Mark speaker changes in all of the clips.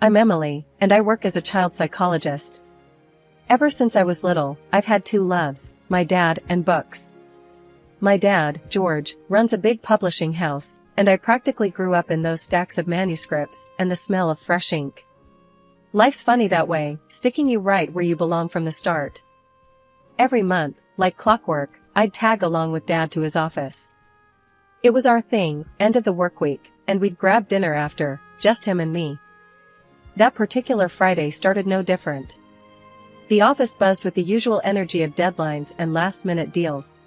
Speaker 1: I'm Emily, and I work as a child psychologist. Ever since I was little, I've had two loves, my dad and books. My dad, George, runs a big publishing house, and I practically grew up in those stacks of manuscripts and the smell of fresh ink. Life's funny that way, sticking you right where you belong from the start. Every month, like clockwork, I'd tag along with Dad to his office. It was our thing, end of the work week, and we'd grab dinner after, just him and me. That particular Friday started no different. The office buzzed with the usual energy of deadlines and last-minute deals.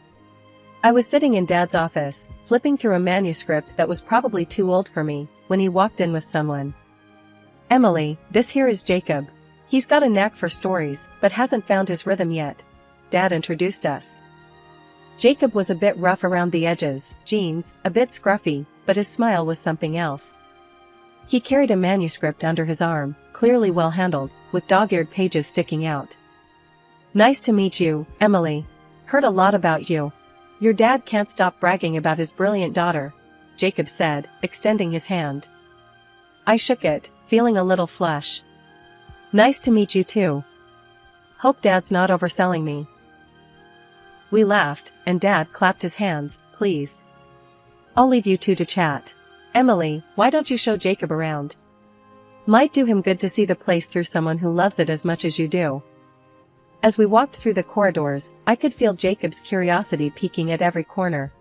Speaker 1: I was sitting in Dad's office, flipping through a manuscript that was probably too old for me, when he walked in with someone. "Emily, this here is Jacob. He's got a knack for stories, but hasn't found his rhythm yet," Dad introduced us. Jacob was a bit rough around the edges, jeans, a bit scruffy, but his smile was something else. He carried a manuscript under his arm, clearly well-handled, with dog-eared pages sticking out. "Nice to meet you, Emily. Heard a lot about you. Your dad can't stop bragging about his brilliant daughter," Jacob said, extending his hand. I shook it, feeling a little flush. "Nice to meet you too. Hope Dad's not overselling me." We laughed, and Dad clapped his hands, pleased. "I'll leave you two to chat. Emily, why don't you show Jacob around? Might do him good to see the place through someone who loves it as much as you do." As we walked through the corridors, I could feel Jacob's curiosity peeking at every corner.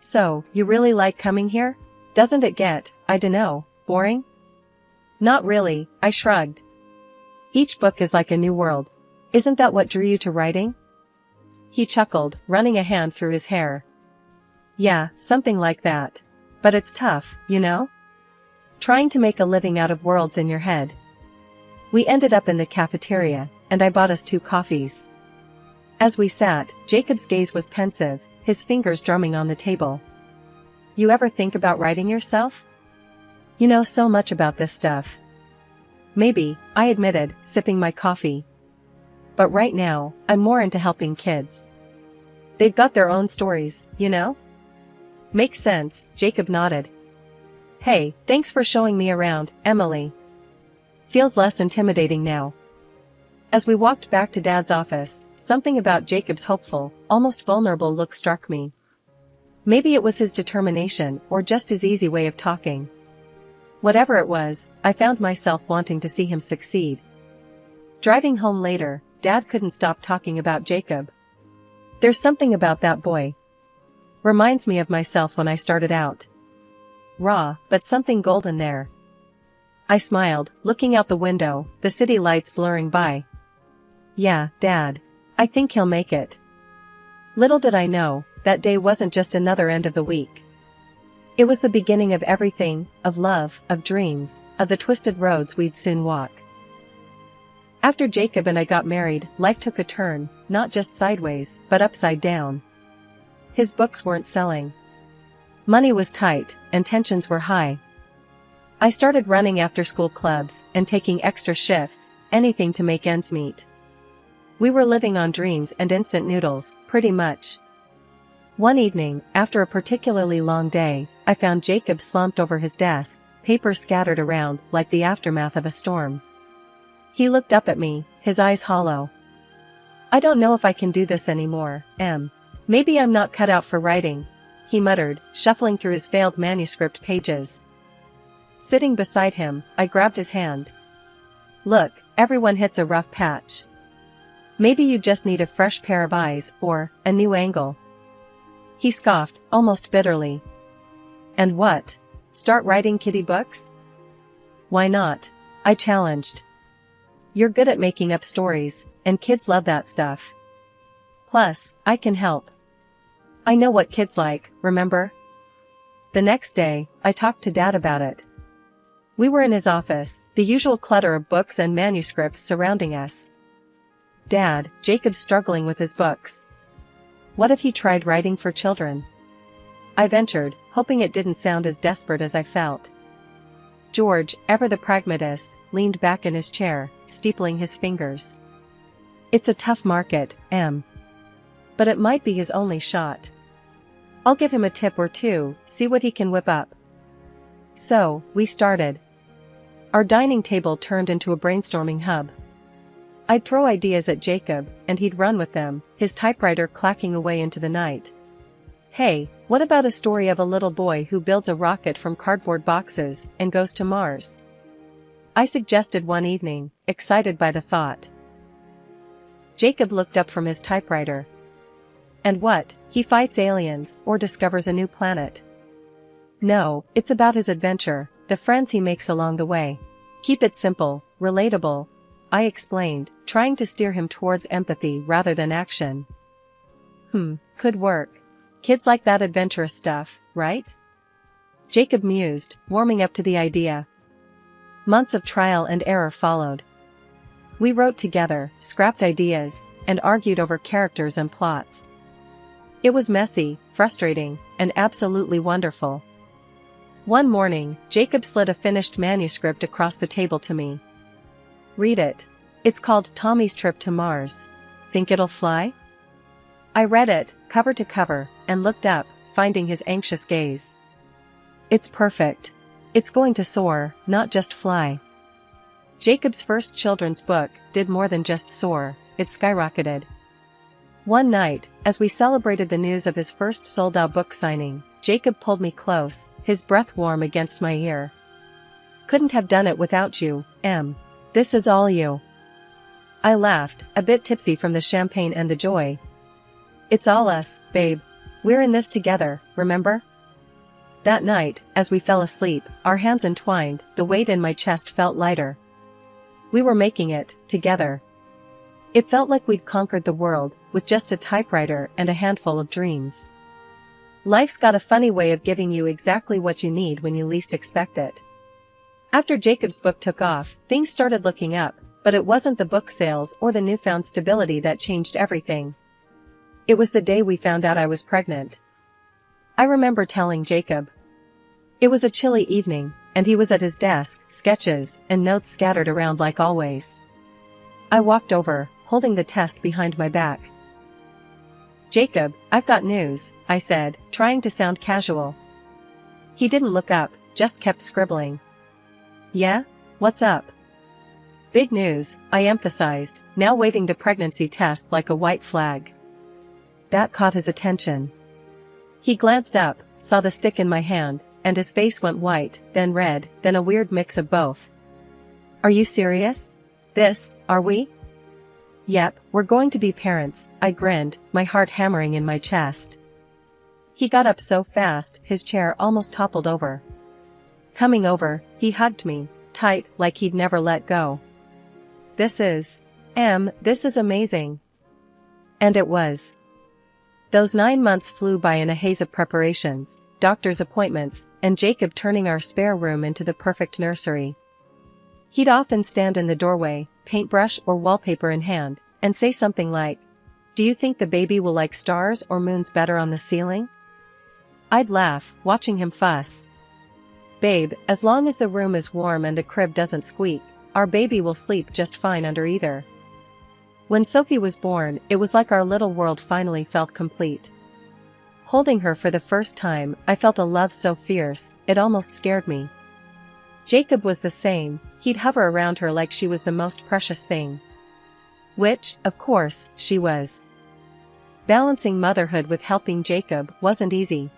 Speaker 1: "So, you really like coming here? Doesn't it get, I dunno, boring?" "Not really," I shrugged. "Each book is like a new world. Isn't that what drew you to writing?" He chuckled, running a hand through his hair. "Yeah, something like that. But it's tough, you know? Trying to make a living out of worlds in your head." We ended up in the cafeteria, and I bought us 2 coffees. As we sat, Jacob's gaze was pensive, his fingers drumming on the table. "You ever think about writing yourself? You know so much about this stuff." "Maybe," I admitted, sipping my coffee. "But right now, I'm more into helping kids. They've got their own stories, you know?" "Makes sense," Jacob nodded. "Hey, thanks for showing me around, Emily. Feels less intimidating now." As we walked back to Dad's office, something about Jacob's hopeful, almost vulnerable look struck me. Maybe it was his determination or just his easy way of talking. Whatever it was, I found myself wanting to see him succeed. Driving home later, Dad couldn't stop talking about Jacob. "There's something about that boy. Reminds me of myself when I started out. Raw, but something golden there." I smiled, looking out the window, the city lights blurring by. "Yeah, Dad. I think he'll make it." Little did I know, that day wasn't just another end of the week. It was the beginning of everything, of love, of dreams, of the twisted roads we'd soon walk. After Jacob and I got married, life took a turn, not just sideways, but upside down. His books weren't selling. Money was tight, and tensions were high. I started running after-school clubs, and taking extra shifts, anything to make ends meet. We were living on dreams and instant noodles, pretty much. One evening, after a particularly long day, I found Jacob slumped over his desk, papers scattered around like the aftermath of a storm. He looked up at me, his eyes hollow. "I don't know if I can do this anymore, Em. Maybe I'm not cut out for writing," he muttered, shuffling through his failed manuscript pages. Sitting beside him, I grabbed his hand. "Look, everyone hits a rough patch. Maybe you just need a fresh pair of eyes, or a new angle." He scoffed, almost bitterly. "And what? Start writing kiddie books?" "Why not?" I challenged. "You're good at making up stories, and kids love that stuff. Plus, I can help. I know what kids like, remember?" The next day, I talked to Dad about it. We were in his office, the usual clutter of books and manuscripts surrounding us. "Dad, Jacob's struggling with his books. What if he tried writing for children?" I ventured, hoping it didn't sound as desperate as I felt. George, ever the pragmatist, leaned back in his chair, steepling his fingers. "It's a tough market, Em. But it might be his only shot. I'll give him a tip or two, see what he can whip up." So, we started. Our dining table turned into a brainstorming hub. I'd throw ideas at Jacob, and he'd run with them, his typewriter clacking away into the night. Hey, what about a story of a little boy who builds a rocket from cardboard boxes and goes to Mars? I suggested one evening, excited by the thought. Jacob looked up from his typewriter. And what, he fights aliens or discovers a new planet? No, it's about his adventure, the friends he makes along the way. Keep it simple, relatable, I explained, trying to steer him towards empathy rather than action. Could work. Kids like that adventurous stuff, right? Jacob mused, warming up to the idea. Months of trial and error followed. We wrote together, scrapped ideas, and argued over characters and plots. It was messy, frustrating, and absolutely wonderful. One morning, Jacob slid a finished manuscript across the table to me. Read it. It's called Tommy's Trip to Mars. Think it'll fly? I read it, cover to cover, and looked up, finding his anxious gaze. It's perfect. It's going to soar, not just fly. Jacob's first children's book did more than just soar, it skyrocketed. One night, as we celebrated the news of his first sold-out book signing, Jacob pulled me close, his breath warm against my ear. Couldn't have done it without you, Em. This is all you. I laughed, a bit tipsy from the champagne and the joy. It's all us, babe. We're in this together, remember? That night, as we fell asleep, our hands entwined, the weight in my chest felt lighter. We were making it, together. It felt like we'd conquered the world, with just a typewriter and a handful of dreams. Life's got a funny way of giving you exactly what you need when you least expect it. After Jacob's book took off, things started looking up, but it wasn't the book sales or the newfound stability that changed everything. It was the day we found out I was pregnant. I remember telling Jacob. It was a chilly evening, and he was at his desk, sketches and notes scattered around like always. I walked over, holding the test behind my back. Jacob, I've got news, I said, trying to sound casual. He didn't look up, just kept scribbling. Yeah? What's up? Big news, I emphasized, now waving the pregnancy test like a white flag. That caught his attention. He glanced up, saw the stick in my hand, and his face went white, then red, then a weird mix of both. Are you serious? Are we? Yep, we're going to be parents, I grinned, my heart hammering in my chest. He got up so fast, his chair almost toppled over. Coming over, he hugged me, tight, like he'd never let go. This is amazing. And it was. Those 9 months flew by in a haze of preparations, doctor's appointments, and Jacob turning our spare room into the perfect nursery. He'd often stand in the doorway, paintbrush or wallpaper in hand, and say something like, "Do you think the baby will like stars or moons better on the ceiling?" I'd laugh, watching him fuss. Babe, as long as the room is warm and the crib doesn't squeak, our baby will sleep just fine under either. When Sophie was born, it was like our little world finally felt complete. Holding her for the first time, I felt a love so fierce, it almost scared me. Jacob was the same, he'd hover around her like she was the most precious thing. Which, of course, she was. Balancing motherhood with helping Jacob wasn't easy.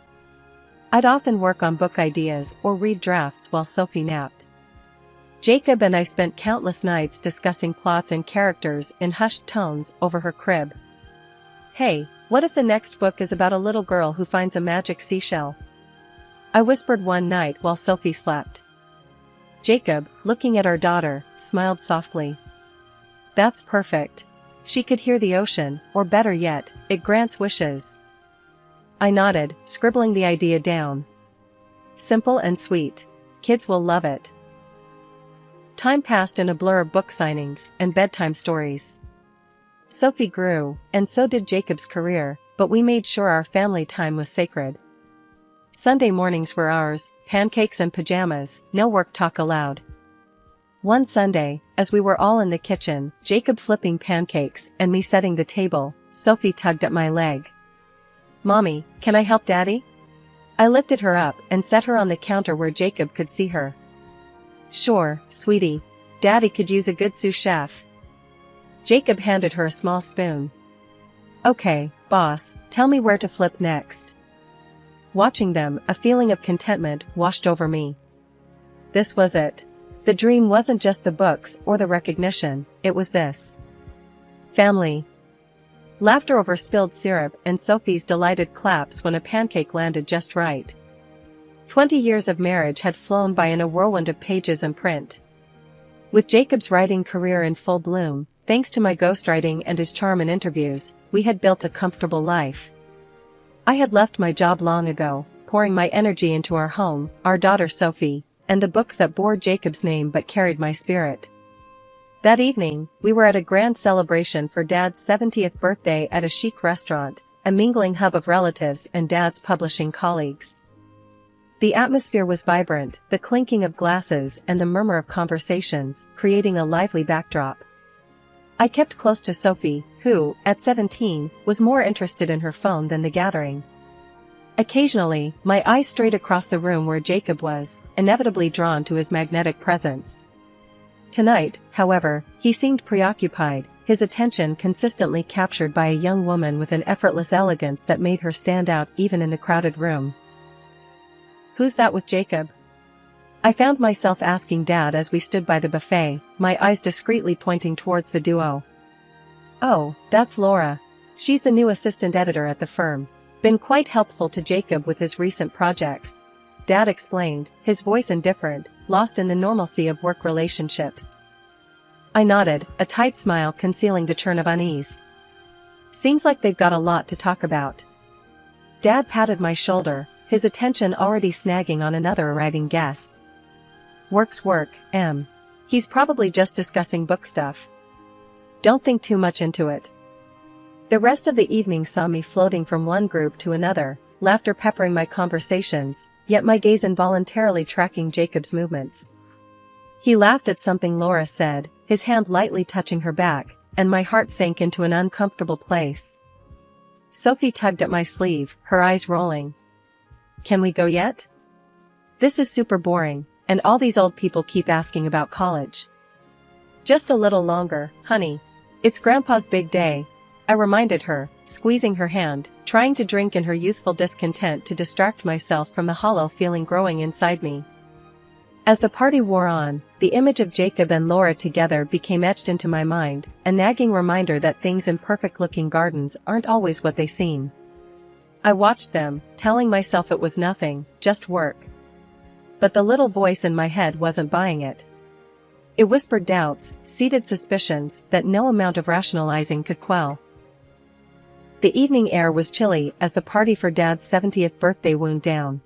Speaker 1: I'd often work on book ideas or read drafts while Sophie napped. Jacob and I spent countless nights discussing plots and characters in hushed tones over her crib. Hey, what if the next book is about a little girl who finds a magic seashell? I whispered one night while Sophie slept. Jacob, looking at our daughter, smiled softly. That's perfect. She could hear the ocean, or better yet, it grants wishes. I nodded, scribbling the idea down. Simple and sweet. Kids will love it. Time passed in a blur of book signings and bedtime stories. Sophie grew, and so did Jacob's career, but we made sure our family time was sacred. Sunday mornings were ours, pancakes and pajamas, no work talk allowed. One Sunday, as we were all in the kitchen, Jacob flipping pancakes and me setting the table, Sophie tugged at my leg. "Mommy, can I help Daddy?" I lifted her up and set her on the counter where Jacob could see her. Sure, sweetie. Daddy could use a good sous chef. Jacob handed her a small spoon. Okay, boss, tell me where to flip next. Watching them, a feeling of contentment washed over me. This was it. The dream wasn't just the books or the recognition, it was this. Family. Laughter over spilled syrup and Sophie's delighted claps when a pancake landed just right. 20 years of marriage had flown by in a whirlwind of pages and print. With Jacob's writing career in full bloom, thanks to my ghostwriting and his charm in interviews, we had built a comfortable life. I had left my job long ago, pouring my energy into our home, our daughter Sophie, and the books that bore Jacob's name but carried my spirit. That evening, we were at a grand celebration for Dad's 70th birthday at a chic restaurant, a mingling hub of relatives and Dad's publishing colleagues. The atmosphere was vibrant, the clinking of glasses and the murmur of conversations, creating a lively backdrop. I kept close to Sophie, who, at 17, was more interested in her phone than the gathering. Occasionally, my eyes strayed across the room where Jacob was, inevitably drawn to his magnetic presence. Tonight, however, he seemed preoccupied, his attention consistently captured by a young woman with an effortless elegance that made her stand out even in the crowded room. Who's that with Jacob? I found myself asking Dad as we stood by the buffet, my eyes discreetly pointing towards the duo. Oh, that's Laura. She's the new assistant editor at the firm. Been quite helpful to Jacob with his recent projects. Dad explained, his voice indifferent, lost in the normalcy of work relationships. I nodded, a tight smile concealing the churn of unease. Seems like they've got a lot to talk about. Dad patted my shoulder, his attention already snagging on another arriving guest. Work's work, Em. He's probably just discussing book stuff. Don't think too much into it. The rest of the evening saw me floating from one group to another, laughter peppering my conversations, yet my gaze involuntarily tracking Jacob's movements. He laughed at something Laura said, his hand lightly touching her back, and my heart sank into an uncomfortable place. Sophie tugged at my sleeve, her eyes rolling. Can we go yet? This is super boring, and all these old people keep asking about college. Just a little longer, honey. It's Grandpa's big day, I reminded her, squeezing her hand, trying to drink in her youthful discontent to distract myself from the hollow feeling growing inside me. As the party wore on, the image of Jacob and Laura together became etched into my mind, a nagging reminder that things in perfect-looking gardens aren't always what they seem. I watched them, telling myself it was nothing, just work. But the little voice in my head wasn't buying it. It whispered doubts, seeded suspicions that no amount of rationalizing could quell. The evening air was chilly as the party for Dad's 70th birthday wound down.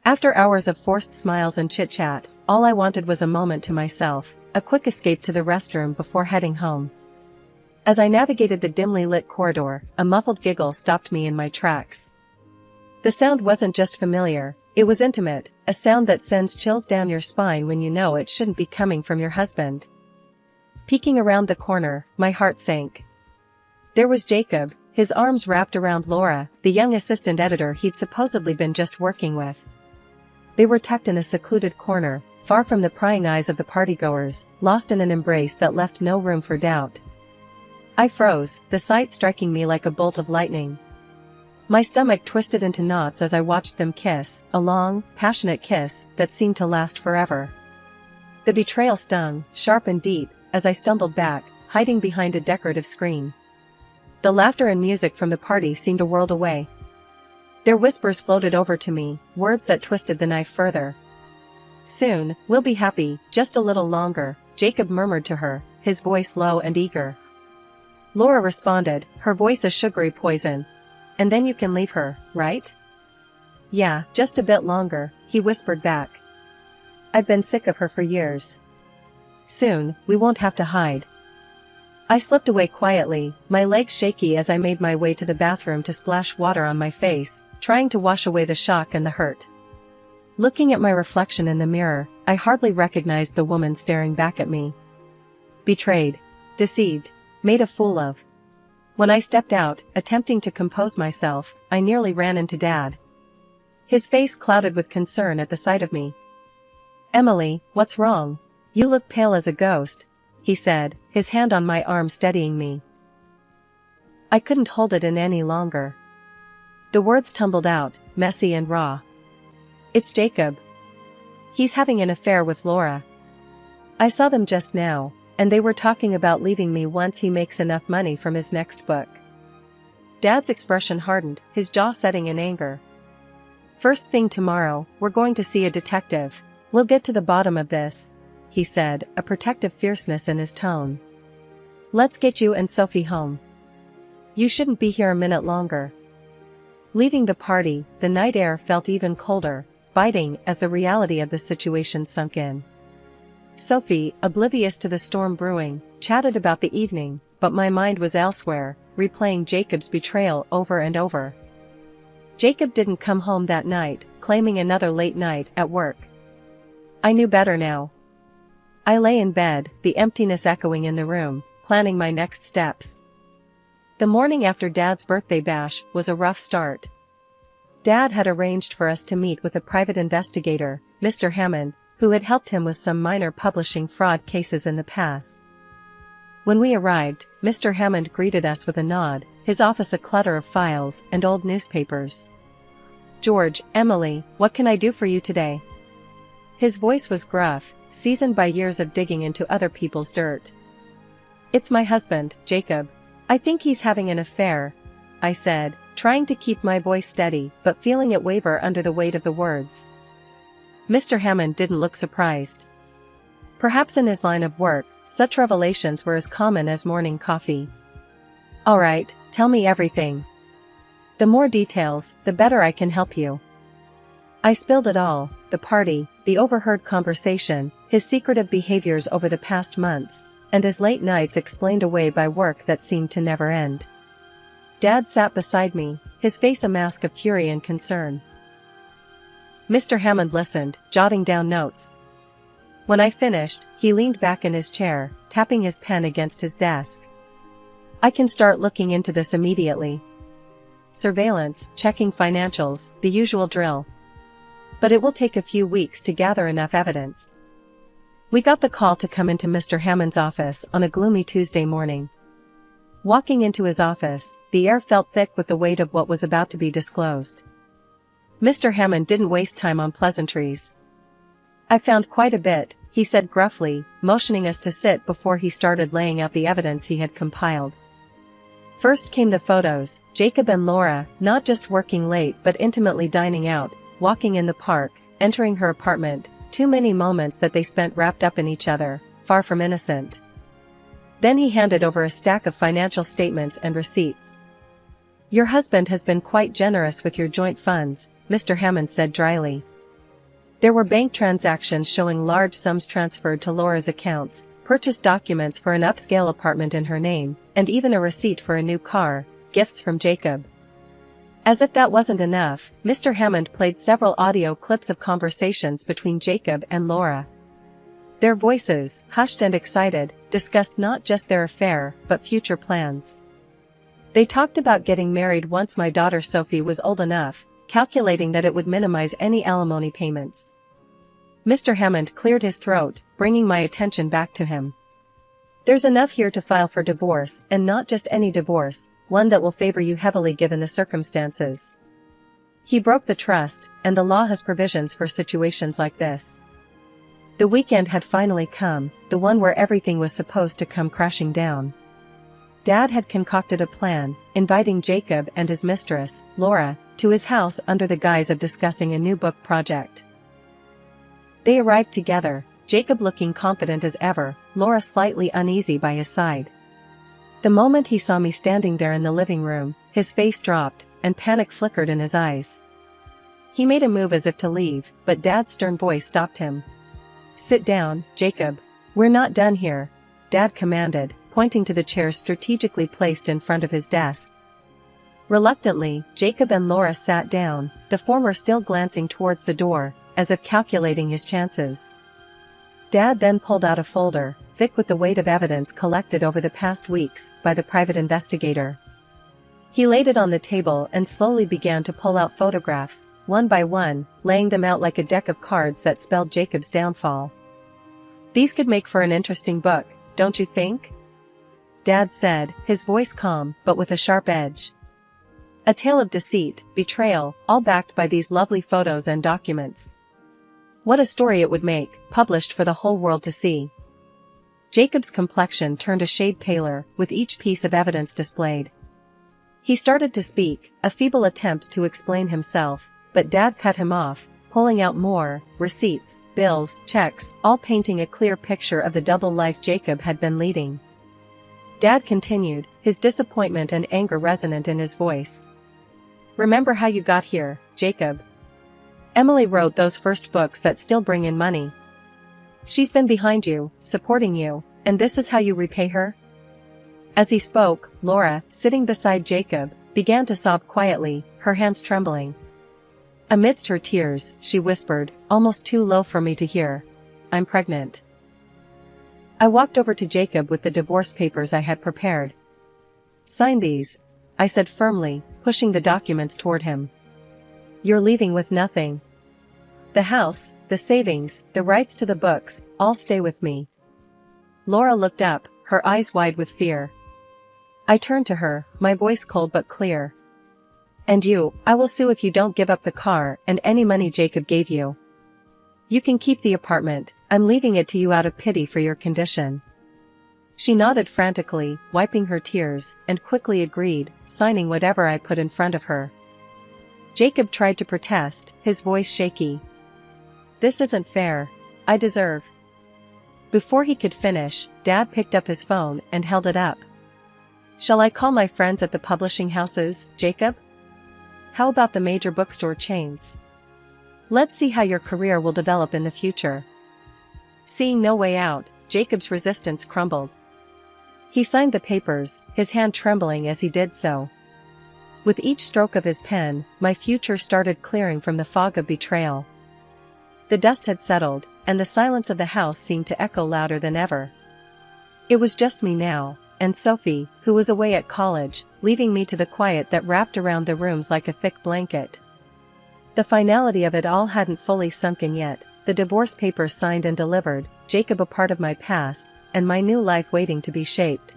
Speaker 1: After hours of forced smiles and chit-chat, all I wanted was a moment to myself, a quick escape to the restroom before heading home. As I navigated the dimly lit corridor, a muffled giggle stopped me in my tracks. The sound wasn't just familiar, it was intimate, a sound that sends chills down your spine when you know it shouldn't be coming from your husband. Peeking around the corner, my heart sank. There was Jacob, his arms wrapped around Laura, the young assistant editor he'd supposedly been just working with. They were tucked in a secluded corner, far from the prying eyes of the partygoers, lost in an embrace that left no room for doubt. I froze, the sight striking me like a bolt of lightning. My stomach twisted into knots as I watched them kiss, a long, passionate kiss that seemed to last forever. The betrayal stung, sharp and deep, as I stumbled back, hiding behind a decorative screen. The laughter and music from the party seemed a world away. Their whispers floated over to me, words that twisted the knife further. Soon, we'll be happy, just a little longer, Jacob murmured to her, his voice low and eager. Laura responded, her voice a sugary poison. And then you can leave her, right? Yeah, just a bit longer, he whispered back. I've been sick of her for years. Soon, we won't have to hide. I slipped away quietly, my legs shaky as I made my way to the bathroom to splash water on my face, trying to wash away the shock and the hurt. Looking at my reflection in the mirror, I hardly recognized the woman staring back at me. Betrayed. Deceived. Made a fool of. When I stepped out, attempting to compose myself, I nearly ran into Dad. His face clouded with concern at the sight of me. Emily, what's wrong? You look pale as a ghost, he said, his hand on my arm steadying me. I couldn't hold it in any longer. The words tumbled out, messy and raw. It's Jacob. He's having an affair with Laura. I saw them just now, and they were talking about leaving me once he makes enough money from his next book. Dad's expression hardened, his jaw setting in anger. First thing tomorrow, we're going to see a detective. We'll get to the bottom of this, he said, a protective fierceness in his tone. Let's get you and Sophie home. You shouldn't be here a minute longer. Leaving the party, the night air felt even colder, biting as the reality of the situation sunk in. Sophie, oblivious to the storm brewing, chatted about the evening, but my mind was elsewhere, replaying Jacob's betrayal over and over. Jacob didn't come home that night, claiming another late night at work. I knew better now. I lay in bed, the emptiness echoing in the room, planning my next steps. The morning after Dad's birthday bash was a rough start. Dad had arranged for us to meet with a private investigator, Mr. Hammond, who had helped him with some minor publishing fraud cases in the past. When we arrived, Mr. Hammond greeted us with a nod, his office a clutter of files and old newspapers. George, Emily, what can I do for you today? His voice was gruff, seasoned by years of digging into other people's dirt. It's my husband, Jacob. I think he's having an affair, I said, trying to keep my voice steady but feeling it waver under the weight of the words. Mr. Hammond didn't look surprised. Perhaps in his line of work, such revelations were as common as morning coffee. All right, tell me everything. The more details, the better I can help you. I spilled it all, the party, the overheard conversation, his secretive behaviors over the past months, and his late nights explained away by work that seemed to never end. Dad sat beside me, his face a mask of fury and concern. Mr. Hammond listened, jotting down notes. When I finished, he leaned back in his chair, tapping his pen against his desk. I can start looking into this immediately. Surveillance, checking financials, the usual drill. But it will take a few weeks to gather enough evidence. We got the call to come into Mr. Hammond's office on a gloomy Tuesday morning. Walking into his office, the air felt thick with the weight of what was about to be disclosed. Mr. Hammond didn't waste time on pleasantries. I found quite a bit, he said gruffly, motioning us to sit before he started laying out the evidence he had compiled. First came the photos, Jacob and Laura, not just working late but intimately dining out, walking in the park, entering her apartment, too many moments that they spent wrapped up in each other, far from innocent. Then he handed over a stack of financial statements and receipts. Your husband has been quite generous with your joint funds, Mr. Hammond said dryly. There were bank transactions showing large sums transferred to Laura's accounts, purchase documents for an upscale apartment in her name, and even a receipt for a new car, gifts from Jacob. As if that wasn't enough, Mr. Hammond played several audio clips of conversations between Jacob and Laura. Their voices, hushed and excited, discussed not just their affair, but future plans. They talked about getting married once my daughter Sophie was old enough, calculating that it would minimize any alimony payments. Mr. Hammond cleared his throat, bringing my attention back to him. There's enough here to file for divorce, and not just any divorce, one that will favor you heavily given the circumstances. He broke the trust, and the law has provisions for situations like this. The weekend had finally come, the one where everything was supposed to come crashing down. Dad had concocted a plan, inviting Jacob and his mistress, Laura, to his house under the guise of discussing a new book project. They arrived together, Jacob looking confident as ever, Laura slightly uneasy by his side. The moment he saw me standing there in the living room, his face dropped, and panic flickered in his eyes. He made a move as if to leave, but Dad's stern voice stopped him. Sit down, Jacob. We're not done here, Dad commanded, pointing to the chairs strategically placed in front of his desk. Reluctantly, Jacob and Laura sat down, the former still glancing towards the door, as if calculating his chances. Dad then pulled out a folder, thick with the weight of evidence collected over the past weeks by the private investigator. He laid it on the table and slowly began to pull out photographs, one by one, laying them out like a deck of cards that spelled Jacob's downfall. "These could make for an interesting book, don't you think?" Dad said, his voice calm but with a sharp edge. "A tale of deceit, betrayal, all backed by these lovely photos and documents. What a story it would make, published for the whole world to see." Jacob's complexion turned a shade paler with each piece of evidence displayed. He started to speak, a feeble attempt to explain himself, but Dad cut him off, pulling out more receipts, bills, checks, all painting a clear picture of the double life Jacob had been leading. Dad continued, his disappointment and anger resonant in his voice. "Remember how you got here, Jacob? Emily wrote those first books that still bring in money. She's been behind you, supporting you, and this is how you repay her?" As he spoke, Laura, sitting beside Jacob, began to sob quietly, her hands trembling. Amidst her tears, she whispered, almost too low for me to hear, "I'm pregnant." I walked over to Jacob with the divorce papers I had prepared. "Sign these," I said firmly, pushing the documents toward him. "You're leaving with nothing. The house, the savings, the rights to the books, all stay with me." Laura looked up, her eyes wide with fear. I turned to her, my voice cold but clear. "And you, I will sue if you don't give up the car and any money Jacob gave you. You can keep the apartment, I'm leaving it to you out of pity for your condition." She nodded frantically, wiping her tears, and quickly agreed, signing whatever I put in front of her. Jacob tried to protest, his voice shaky. "This isn't fair. I deserve..." Before he could finish, Dad picked up his phone and held it up. "Shall I call my friends at the publishing houses, Jacob? How about the major bookstore chains? Let's see how your career will develop in the future." Seeing no way out, Jacob's resistance crumbled. He signed the papers, his hand trembling as he did so. With each stroke of his pen, my future started clearing from the fog of betrayal. The dust had settled, and the silence of the house seemed to echo louder than ever. It was just me now, and Sophie, who was away at college, leaving me to the quiet that wrapped around the rooms like a thick blanket. The finality of it all hadn't fully sunk in yet, the divorce papers signed and delivered, Jacob a part of my past, and my new life waiting to be shaped.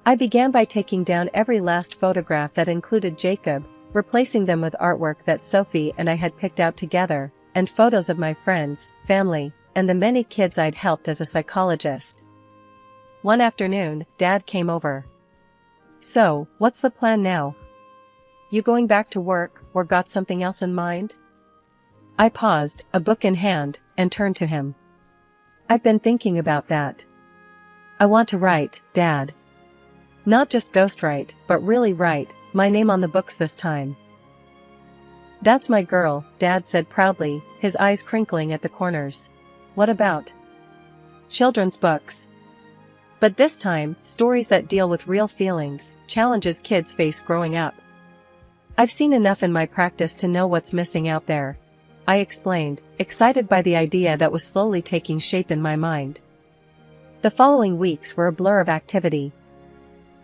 Speaker 1: I began by taking down every last photograph that included Jacob, replacing them with artwork that Sophie and I had picked out together, and photos of my friends, family, and the many kids I'd helped as a psychologist. One afternoon, Dad came over. "So, what's the plan now? You going back to work, or got something else in mind?" I paused, a book in hand, and turned to him. "I've been thinking about that. I want to write, Dad. Not just ghostwrite, but really write, my name on the books this time." "That's my girl," Dad said proudly, his eyes crinkling at the corners. "What about?" "Children's books. But this time, stories that deal with real feelings, challenges kids face growing up. I've seen enough in my practice to know what's missing out there," I explained, excited by the idea that was slowly taking shape in my mind. The following weeks were a blur of activity.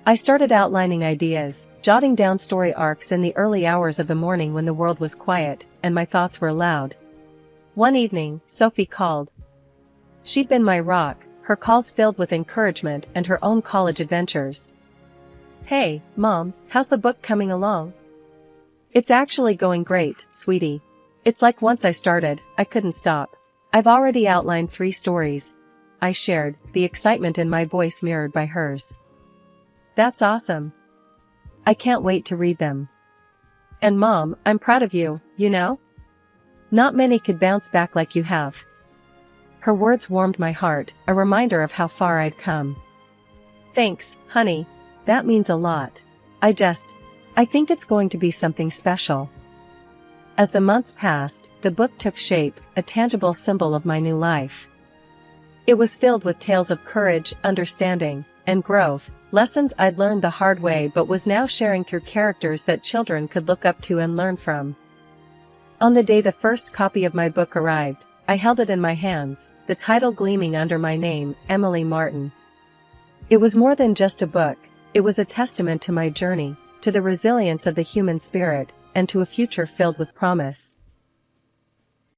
Speaker 1: I started outlining ideas, jotting down story arcs in the early hours of the morning when the world was quiet, and my thoughts were loud. One evening, Sophie called. She'd been my rock, her calls filled with encouragement and her own college adventures. "Hey, Mom, how's the book coming along?" "It's actually going great, sweetie. It's like once I started, I couldn't stop. I've already outlined 3 stories," I shared, the excitement in my voice mirrored by hers. "That's awesome. I can't wait to read them. And Mom, I'm proud of you, you know? Not many could bounce back like you have." Her words warmed my heart, a reminder of how far I'd come. "Thanks, honey. That means a lot. I think it's going to be something special." As the months passed, the book took shape, a tangible symbol of my new life. It was filled with tales of courage, understanding, and growth, lessons I'd learned the hard way but was now sharing through characters that children could look up to and learn from. On the day the first copy of my book arrived, I held it in my hands, the title gleaming under my name, Emily Martin. It was more than just a book, it was a testament to my journey, to the resilience of the human spirit, and to a future filled with promise.